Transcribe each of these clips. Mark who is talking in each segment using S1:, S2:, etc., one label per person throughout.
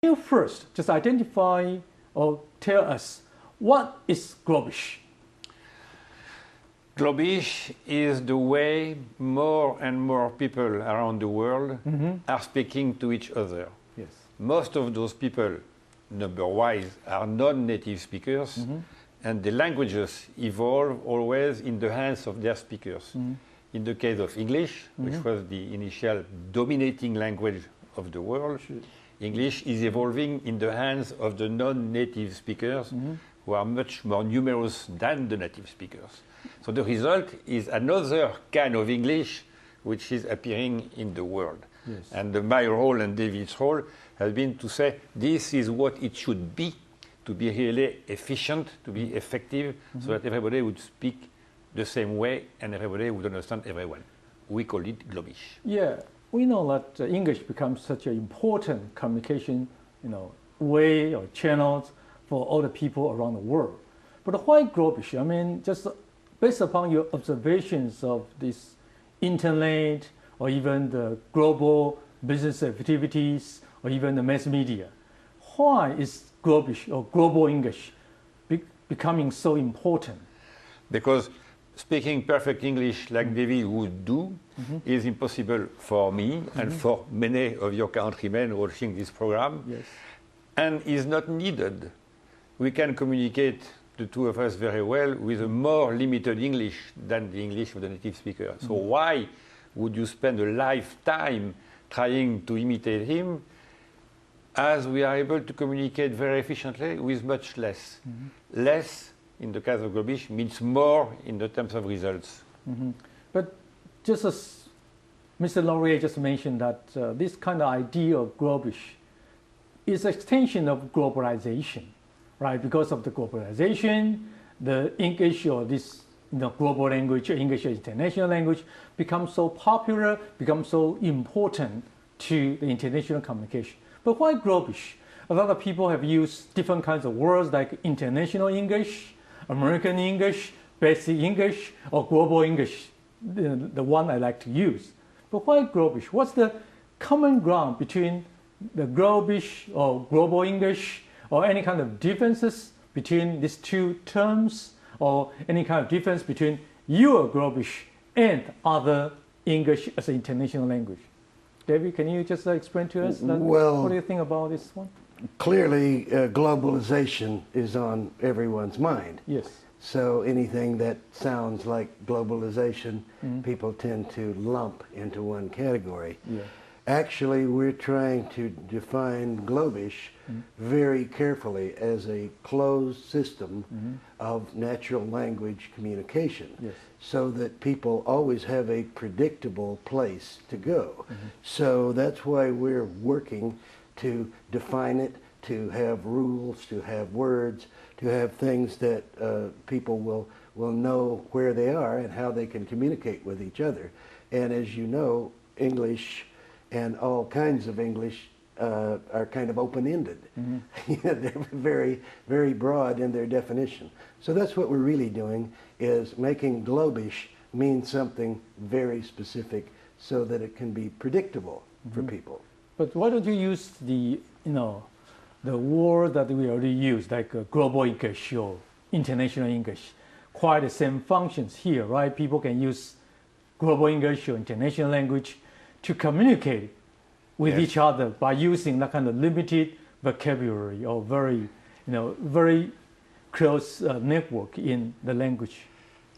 S1: you first just identify or tell us what is Globish?
S2: Globish is the way more and more people around the world are speaking to each other.
S1: Yes.
S2: Most of those people, number-wise, are non-native speakers, and the languages evolve always in the hands of their speakers. In the case of English, which was the initial dominating language of the world, English is evolving in the hands of the non-native speakers, who are much more numerous than the native speakers. So the result is another kind of English which is appearing in the world.
S1: Yes.
S2: And my role and David's role has been to say this is what it should be to be really efficient, to be effective, so that everybody would speak the same way and everybody would understand everyone. We call it Globish.
S1: Yeah, we know that English becomes such an important communication, way or channels for all the people around the world. But why Globish? I mean, just based upon your observations of this internet or even the global business activities or even the mass media, why is Globish or global English becoming so important?
S2: Because speaking perfect English like David would do is impossible for me and for many of your countrymen watching this program,
S1: Yes.
S2: and is not needed. We can communicate, the two of us, very well with a more limited English than the English of the native speaker. So why would you spend a lifetime trying to imitate him, as we are able to communicate very efficiently with much less? Less, in the case of Globish, means more in the terms of results.
S1: But just as Mr. Laurier just mentioned that this kind of idea of Globish is an extension of globalization, right? Because of the globalization, the English or this global language, English as international language, becomes so popular, becomes so important to the international communication. But why Globish? A lot of people have used different kinds of words like international English, American English, basic English, or global English, the one I like to use. But why Globish? What's the common ground between the Globish or global English, or any kind of differences between these two terms, or any kind of difference between your Globish and other English as an international language? David, can you just explain to us what do you think about this one?
S3: Clearly, globalization is on everyone's mind.
S1: Yes.
S3: So anything that sounds like globalization, people tend to lump into one category.
S1: Yeah.
S3: Actually, we're trying to define Globish very carefully as a closed system of natural language communication,
S1: Yes.
S3: so that people always have a predictable place to go. So that's why we're working to define it, to have rules, to have words, to have things that people will know where they are and how they can communicate with each other. And as you know, English and all kinds of English are kind of open-ended. They're very, very broad in their definition. So that's what we're really doing, is making Globish mean something very specific so that it can be predictable for people.
S1: But why don't you use the word that we already use, like global English or international English? Quite the same functions here, right? People can use global English or international language to communicate with
S2: Yes.
S1: each other by using that kind of limited vocabulary or very close network in the language.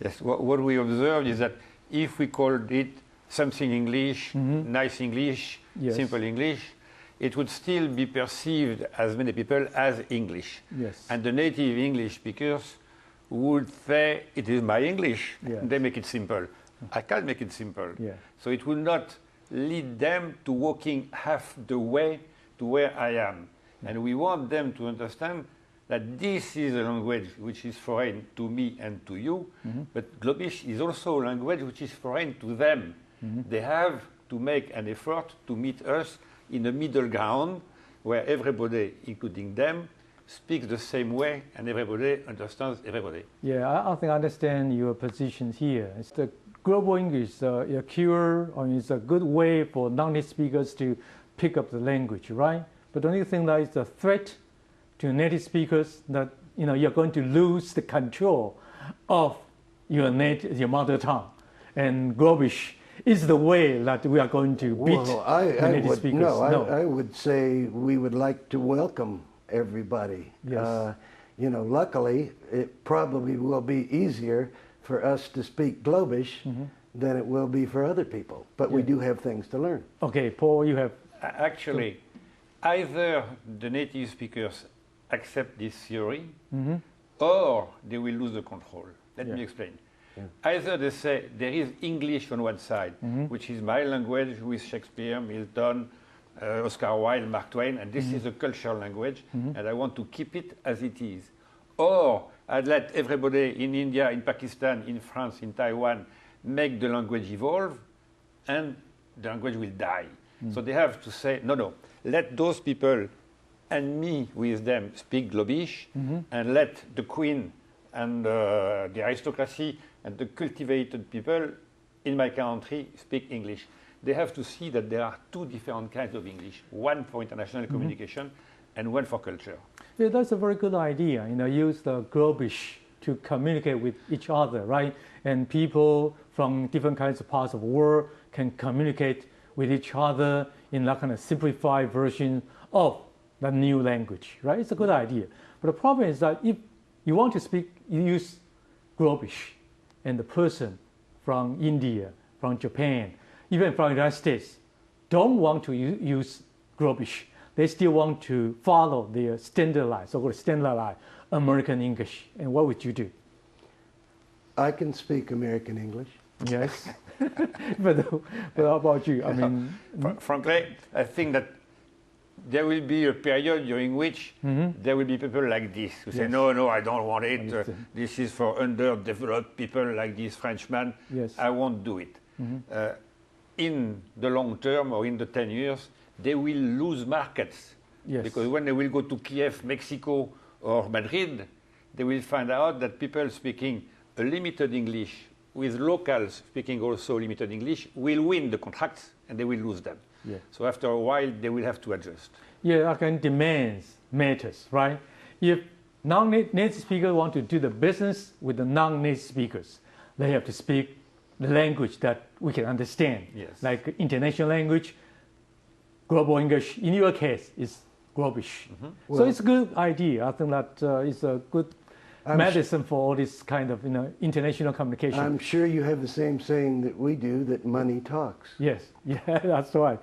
S2: Yes, what we observed is that if we called it something English, nice English,
S1: Yes.
S2: simple English, it would still be perceived as many people as English.
S1: Yes.
S2: And the native English speakers would say, it is my English.
S1: Yes.
S2: They make it simple. I can't make it simple.
S1: Yeah.
S2: So it will not lead them to walking half the way to where I am. And we want them to understand that this is a language which is foreign to me and to you, but Globish is also a language which is foreign to them. They have to make an effort to meet us in the middle ground, where everybody, including them, speaks the same way and everybody understands everybody.
S1: Yeah, I think I understand your position here. It's the global English a cure, or it's a good way for non-native speakers to pick up the language, right? But don't you think that it's a threat to native speakers that you're going to lose the control of your mother tongue? And Globish is the way that we are going to beat the native speakers.
S3: I would say we would like to welcome everybody.
S1: Yes.
S3: Luckily, it probably will be easier for us to speak Globish than it will be for other people. But we do have things to learn.
S1: Okay, Paul, you have...
S2: Actually, either the native speakers accept this theory, or they will lose the control. Let me explain. Yeah. Either they say there is English on one side, which is my language with Shakespeare, Milton, Oscar Wilde, Mark Twain, and this is a cultural language, and I want to keep it as it is. Or I'd let everybody in India, in Pakistan, in France, in Taiwan make the language evolve, and the language will die. So they have to say, no, let those people and me with them speak Globish, and let the Queen and the aristocracy and the cultivated people in my country speak English. They have to see that there are two different kinds of English, one for international communication and one for culture.
S1: Yeah, that's a very good idea. Use the Globish to communicate with each other, right? And people from different kinds of parts of the world can communicate with each other in that kind of simplified version of the new language, right? It's a good idea. But the problem is that if you want to use Globish, and the person from India, from Japan, even from the United States, don't want to use Globish. They still want to follow their standardized, so-called standardized American English. And what would you do?
S3: I can speak American English.
S1: Yes. but how about you? I mean,
S2: frankly, I think that there will be a period during which there will be people like this who say, no, I don't want it. This is for underdeveloped people like this Frenchman.
S1: Yes.
S2: I won't do it. In the long term or in the 10 years, they will lose markets.
S1: Yes.
S2: Because when they will go to Kiev, Mexico, or Madrid, they will find out that people speaking a limited English with locals speaking also limited English will win the contracts and they will lose them.
S1: Yeah.
S2: So after a while, they will have to adjust.
S1: Yeah, again, demands matters, right? If non-native speakers want to do the business with the non-native speakers, they have to speak the language that we can understand.
S2: Yes.
S1: Like international language, global English, in your case, is Globish. So it's a good idea. I think that is a good medicine for all this kind of international communication.
S3: I'm sure you have the same saying that we do, that money talks.
S1: Yes, yeah, that's right.